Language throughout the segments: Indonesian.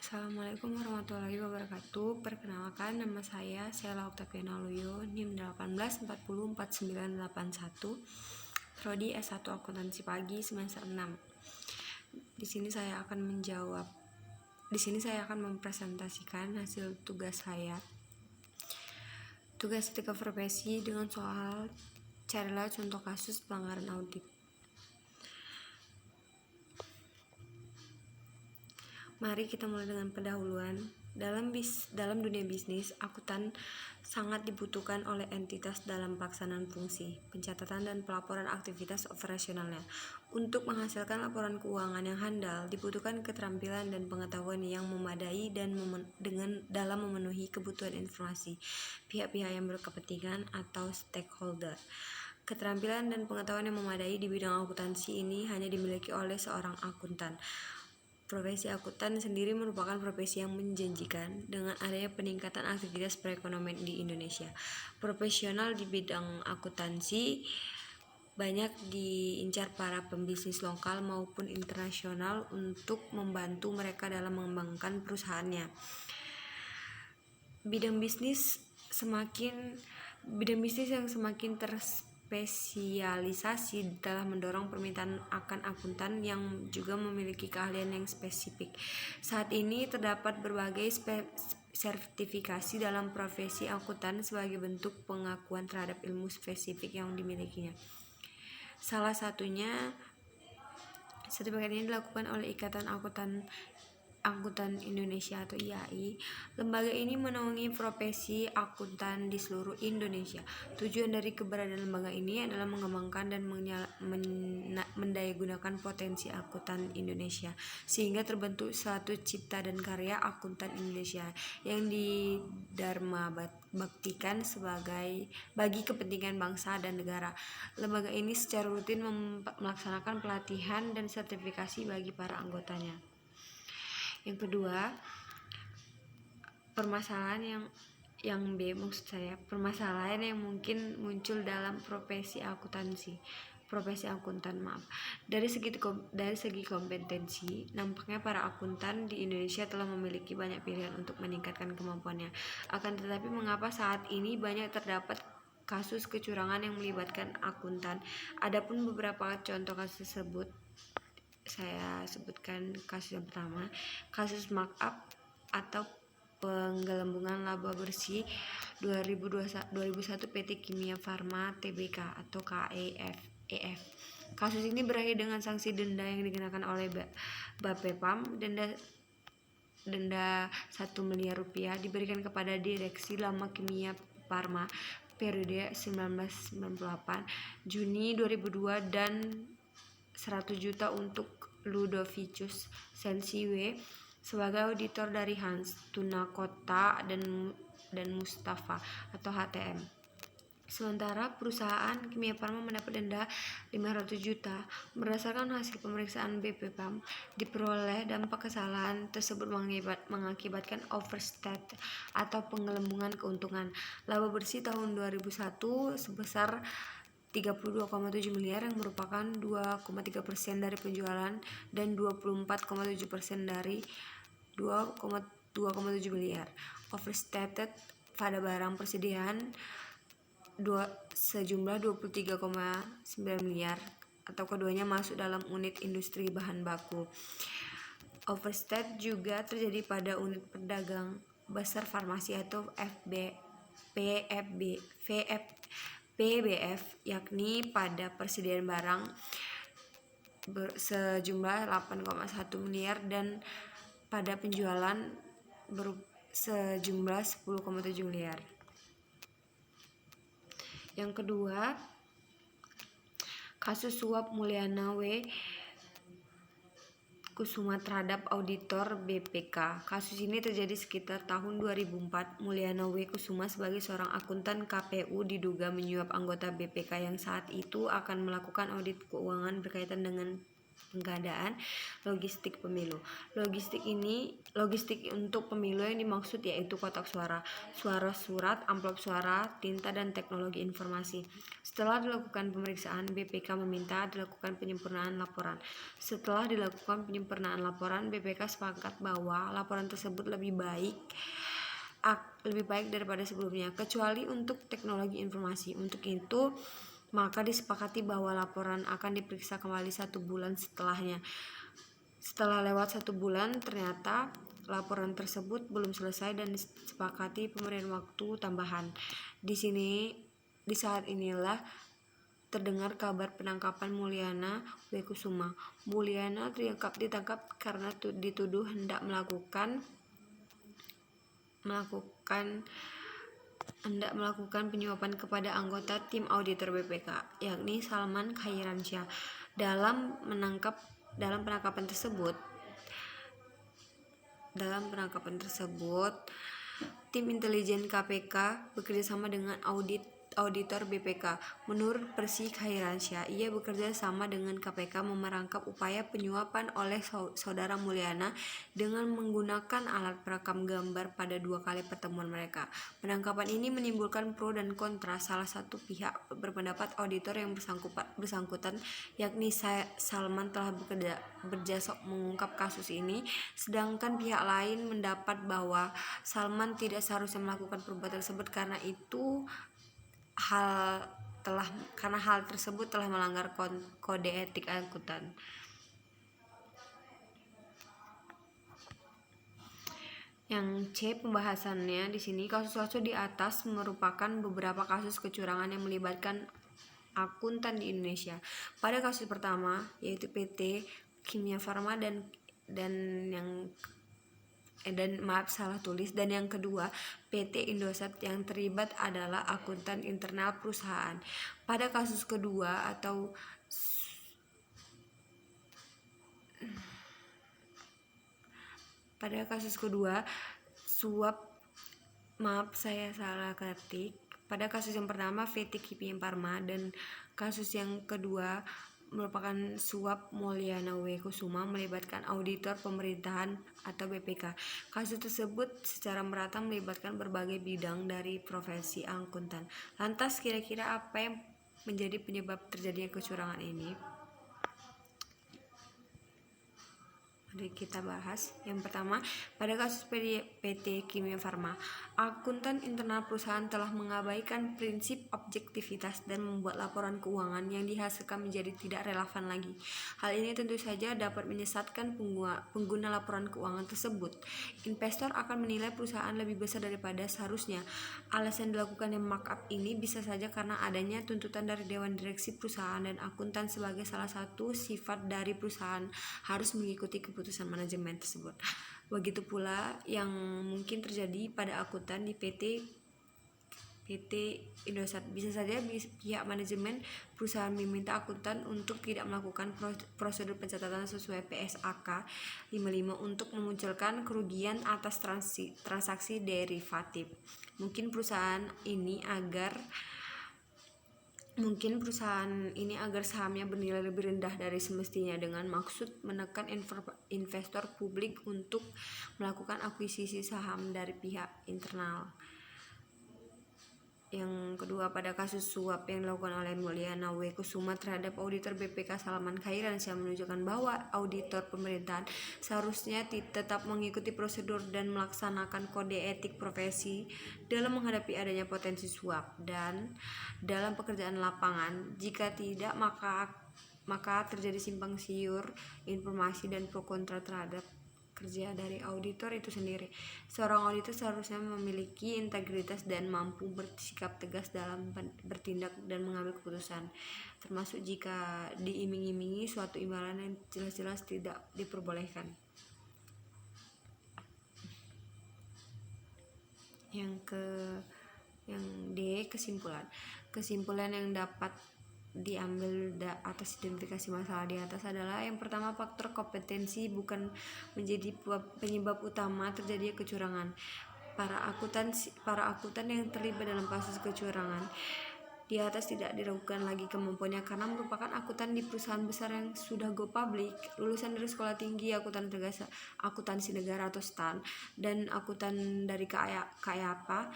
Assalamualaikum warahmatullahi wabarakatuh. Perkenalkan, nama saya Sela Oktaviana Luyo, NIM 1804491, Prodi S1 Akuntansi Pagi semester 6. Di sini saya akan mempresentasikan hasil tugas saya. Tugas etika profesi dengan soal carilah contoh kasus pelanggaran audit. Mari kita mulai dengan pendahuluan. Dalam dunia bisnis, akuntan sangat dibutuhkan oleh entitas dalam pelaksanaan fungsi, pencatatan dan pelaporan aktivitas operasionalnya. Untuk menghasilkan laporan keuangan yang handal, dibutuhkan keterampilan dan pengetahuan yang memadai dan dalam memenuhi kebutuhan informasi pihak-pihak yang berkepentingan atau stakeholder. Keterampilan dan pengetahuan yang memadai di bidang akuntansi ini hanya dimiliki oleh seorang akuntan. Profesi akuntan sendiri merupakan profesi yang menjanjikan dengan adanya peningkatan aktivitas perekonomian di Indonesia. Profesional di bidang akuntansi banyak diincar para pembisnis lokal maupun internasional untuk membantu mereka dalam mengembangkan perusahaannya. Bidang bisnis yang semakin terspesialisasi telah mendorong permintaan akan akuntan yang juga memiliki keahlian yang spesifik. Saat ini terdapat berbagai sertifikasi dalam profesi akuntan sebagai bentuk pengakuan terhadap ilmu spesifik yang dimilikinya. Salah satunya, sertifikat ini dilakukan oleh Ikatan Akuntan Indonesia atau IAI. Lembaga ini menaungi profesi akuntan di seluruh Indonesia. Tujuan dari keberadaan lembaga ini adalah mengembangkan dan mendayagunakan potensi akuntan Indonesia sehingga terbentuk suatu cipta dan karya akuntan Indonesia yang didharmabaktikan bagi kepentingan bangsa dan negara. Lembaga ini secara rutin melaksanakan pelatihan dan sertifikasi bagi para anggotanya. Yang kedua, permasalahan yang mungkin muncul dalam profesi akuntan. Dari segi kompetensi, nampaknya para akuntan di Indonesia telah memiliki banyak pilihan untuk meningkatkan kemampuannya. Akan tetapi, mengapa saat ini banyak terdapat kasus kecurangan yang melibatkan akuntan? Adapun beberapa contoh kasus tersebut, saya sebutkan kasus yang pertama, kasus markup atau penggelembungan laba bersih 2001 PT Kimia Farma Tbk atau KEF. Kasus ini berakhir dengan sanksi denda yang dikenakan oleh Bapepam. Denda 1 miliar rupiah diberikan kepada Direksi Lama Kimia Farma periode 1998 Juni 2002 dan 100 juta untuk Ludovicus Sensiwe sebagai auditor dari Hans Tunakota dan Mustafa atau HTM. Sementara perusahaan Kimia Farma mendapat denda 500 juta. Berdasarkan hasil pemeriksaan BPPAM, diperoleh dampak kesalahan tersebut mengakibatkan overstate atau penggelembungan keuntungan. Laba bersih tahun 2001 sebesar 32,7 miliar yang merupakan 2,3% dari penjualan dan 24,7% dari 2,7 miliar. Overstated pada barang persediaan sejumlah 23,9 miliar atau keduanya masuk dalam unit industri bahan baku. Overstate juga terjadi pada unit pedagang besar farmasi atau PBF, yakni pada persediaan barang sejumlah 8,1 miliar dan pada penjualan sejumlah 10,7 miliar. Yang kedua, kasus suap Mulyana W. Kusuma terhadap auditor BPK. Kasus ini terjadi sekitar tahun 2004. Mulyana W. Kusuma sebagai seorang akuntan KPU diduga menyuap anggota BPK yang saat itu akan melakukan audit keuangan berkaitan dengan Pengadaan logistik pemilu. Logistik untuk pemilu yang dimaksud yaitu kotak suara, suara surat, amplop suara, tinta, dan teknologi informasi. Setelah dilakukan pemeriksaan, BPK meminta dilakukan penyempurnaan laporan. Setelah dilakukan penyempurnaan laporan, BPK sepakat bahwa laporan tersebut lebih baik daripada sebelumnya, kecuali untuk teknologi informasi. Untuk itu, maka disepakati bahwa laporan akan diperiksa kembali 1 bulan setelahnya. Setelah lewat 1 bulan, ternyata laporan tersebut belum selesai dan disepakati pemberian waktu tambahan. Di saat inilah terdengar kabar penangkapan Mulyana Wekusuma. Mulyana ditangkap karena dituduh hendak melakukan penyuapan kepada anggota tim auditor BPK, yakni Salman Khairansyah. Dalam penangkapan tersebut, tim intelijen KPK bekerjasama dengan auditor BPK. Menurut Persi Khairansyah, ia bekerja sama dengan KPK merangkap upaya penyuapan oleh saudara Mulyana dengan menggunakan alat perekam gambar pada 2 kali pertemuan mereka. Penangkapan ini menimbulkan pro dan kontra. Salah satu pihak berpendapat auditor yang bersangkutan, yakni Salman, telah berjasa mengungkap kasus ini, sedangkan pihak lain mendapat bahwa Salman tidak seharusnya melakukan perbuatan tersebut karena hal tersebut telah melanggar kode etik akuntan. Yang C, pembahasannya di sini, kasus-kasus di atas merupakan beberapa kasus kecurangan yang melibatkan akuntan di Indonesia. Pada kasus pertama, yaitu PT Kimia Farma dan yang kedua, PT Indosat, yang terlibat adalah akuntan internal perusahaan. Pada kasus kedua pada kasus yang pertama PT Kimia Farma dan kasus yang kedua merupakan suap Mulyana Wekusuma melibatkan auditor pemerintahan atau BPK. Kasus tersebut secara merata melibatkan berbagai bidang dari profesi akuntan. Lantas kira-kira apa yang menjadi penyebab terjadinya kecurangan ini? Mari kita bahas. Yang pertama, pada kasus PT Kimia Farma, akuntan internal perusahaan telah mengabaikan prinsip objektivitas dan membuat laporan keuangan yang dihasilkan menjadi tidak relevan lagi. Hal ini tentu saja dapat menyesatkan pengguna laporan keuangan tersebut. Investor akan menilai perusahaan lebih besar daripada seharusnya. Alasan dilakukannya markup ini bisa saja karena adanya tuntutan dari Dewan Direksi Perusahaan, dan akuntan sebagai salah satu sifat dari perusahaan harus mengikuti keputusan manajemen tersebut. Begitu pula yang mungkin terjadi pada akuntan di PT Indosat. Bisa saja pihak manajemen perusahaan meminta akuntan untuk tidak melakukan prosedur pencatatan sesuai PSAK 55 untuk memunculkan kerugian atas transaksi derivatif. Mungkin perusahaan ini agar sahamnya bernilai lebih rendah dari semestinya dengan maksud menekan investor publik untuk melakukan akuisisi saham dari pihak internal. Yang kedua, pada kasus suap yang dilakukan oleh Mulyana Wekusuma terhadap auditor BPK Salman Khairansyah menunjukkan bahwa auditor pemerintahan seharusnya tetap mengikuti prosedur dan melaksanakan kode etik profesi dalam menghadapi adanya potensi suap dan dalam pekerjaan lapangan. Jika tidak, maka terjadi simpang siur informasi dan pro kontra terhadap kerja dari auditor itu sendiri. Seorang auditor seharusnya memiliki integritas dan mampu bersikap tegas dalam bertindak dan mengambil keputusan, termasuk jika diiming-imingi suatu imbalan yang jelas-jelas tidak diperbolehkan. Yang D, kesimpulan yang dapat diambil atas identifikasi masalah di atas adalah: yang pertama, faktor kompetensi bukan menjadi penyebab utama terjadinya kecurangan. Para akuntan yang terlibat dalam kasus kecurangan Di atas tidak diragukan lagi kemampuannya karena merupakan akuntan di perusahaan besar yang sudah go public, lulusan dari sekolah tinggi akuntansi negara atau STAN, dan akuntan dari KAPA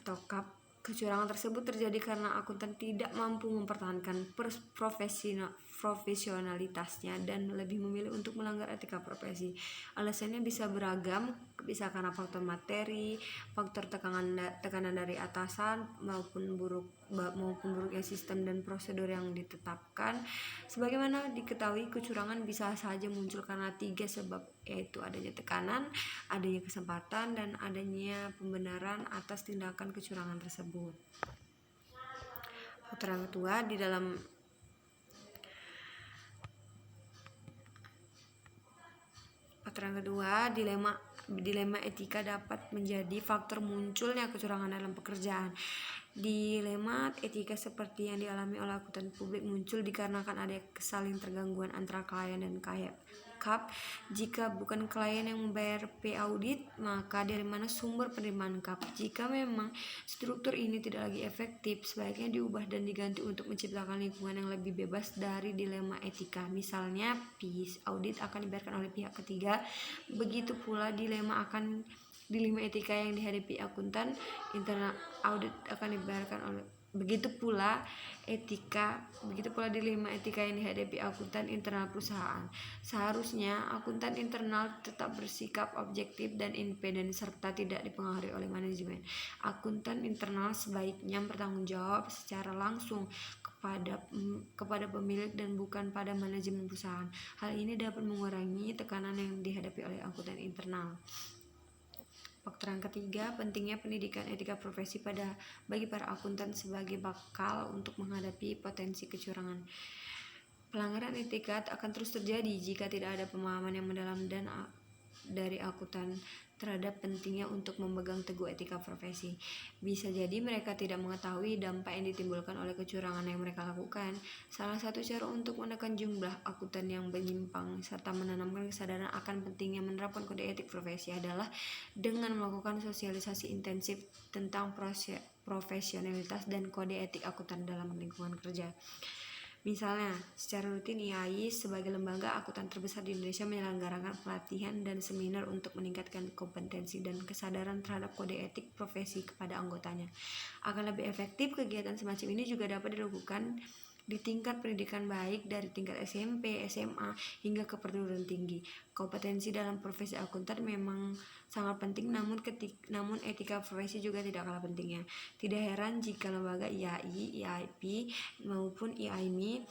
atau KAP. Kecurangan tersebut terjadi karena akuntan tidak mampu mempertahankan profesionalitasnya dan lebih memilih untuk melanggar etika profesi. Alasannya bisa beragam, bisa karena faktor materi, faktor tekanan dari atasan maupun buruknya sistem dan prosedur yang ditetapkan. Sebagaimana diketahui, kecurangan bisa saja muncul karena 3 sebab, yaitu adanya tekanan, adanya kesempatan, dan adanya pembenaran atas tindakan kecurangan tersebut. Faktor yang kedua, dilema etika dapat menjadi faktor munculnya kecurangan dalam pekerjaan. Dilema etika seperti yang dialami oleh akuntan publik muncul dikarenakan ada saling tergangguan antara klien dan KAP. Jika bukan klien yang membayar P audit, maka dari mana sumber penerimaan KAP? Jika memang struktur ini tidak lagi efektif, sebaiknya diubah dan diganti untuk menciptakan lingkungan yang lebih bebas dari dilema etika. Misalnya, P audit akan dibiarkan oleh pihak ketiga. Begitu pula dilema etika yang dihadapi akuntan internal, audit akan dibiarkan oleh Begitu pula dilema etika yang dihadapi akuntan internal perusahaan. Seharusnya akuntan internal tetap bersikap objektif dan independen serta tidak dipengaruhi oleh manajemen. Akuntan internal sebaiknya bertanggung jawab secara langsung kepada pemilik dan bukan pada manajemen perusahaan. Hal ini dapat mengurangi tekanan yang dihadapi oleh akuntan internal. Faktor yang ketiga, pentingnya pendidikan etika profesi bagi para akuntan sebagai bakal untuk menghadapi potensi kecurangan. Pelanggaran etika akan terus terjadi jika tidak ada pemahaman yang mendalam dari akuntan terhadap pentingnya untuk memegang teguh etika profesi. Bisa jadi mereka tidak mengetahui dampak yang ditimbulkan oleh kecurangan yang mereka lakukan. Salah satu cara untuk menekan jumlah akuntan yang menyimpang serta menanamkan kesadaran akan pentingnya menerapkan kode etik profesi adalah dengan melakukan sosialisasi intensif tentang profesionalitas dan kode etik akuntan dalam lingkungan kerja. Misalnya, secara rutin IAI sebagai lembaga akuntan terbesar di Indonesia menyelenggarakan pelatihan dan seminar untuk meningkatkan kompetensi dan kesadaran terhadap kode etik profesi kepada anggotanya. Akan lebih efektif, kegiatan semacam ini juga dapat dilakukan di tingkat pendidikan baik dari tingkat SMP, SMA, hingga ke perguruan tinggi. Kompetensi dalam profesi akuntan memang sangat penting, namun etika profesi juga tidak kalah pentingnya. Tidak heran jika lembaga IAI, IAIP, maupun IAIMI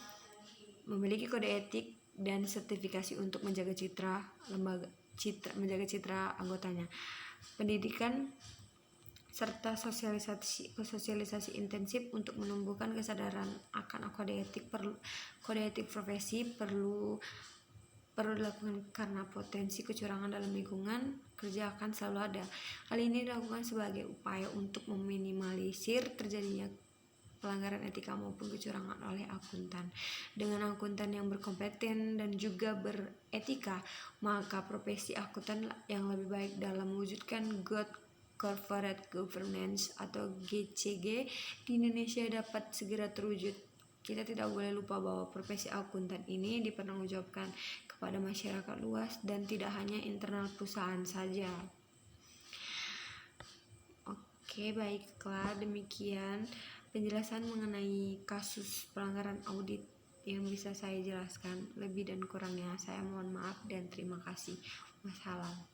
memiliki kode etik dan sertifikasi untuk menjaga citra anggotanya. Pendidikan serta sosialisasi intensif untuk menumbuhkan kesadaran akan kode etik profesi perlu dilakukan karena potensi kecurangan dalam lingkungan kerja akan selalu ada. Hal ini dilakukan sebagai upaya untuk meminimalisir terjadinya pelanggaran etika maupun kecurangan oleh akuntan. Dengan akuntan yang berkompeten dan juga beretika, maka profesi akuntan yang lebih baik dalam mewujudkan Good Corporate Governance atau GCG di Indonesia dapat segera terwujud. Kita tidak boleh lupa bahwa profesi akuntan ini dipertanggungjawabkan kepada masyarakat luas dan tidak hanya internal perusahaan saja. Oke, baiklah, demikian penjelasan mengenai kasus pelanggaran audit yang bisa saya jelaskan. Lebih dan kurangnya saya mohon maaf dan terima kasih. Wassalam.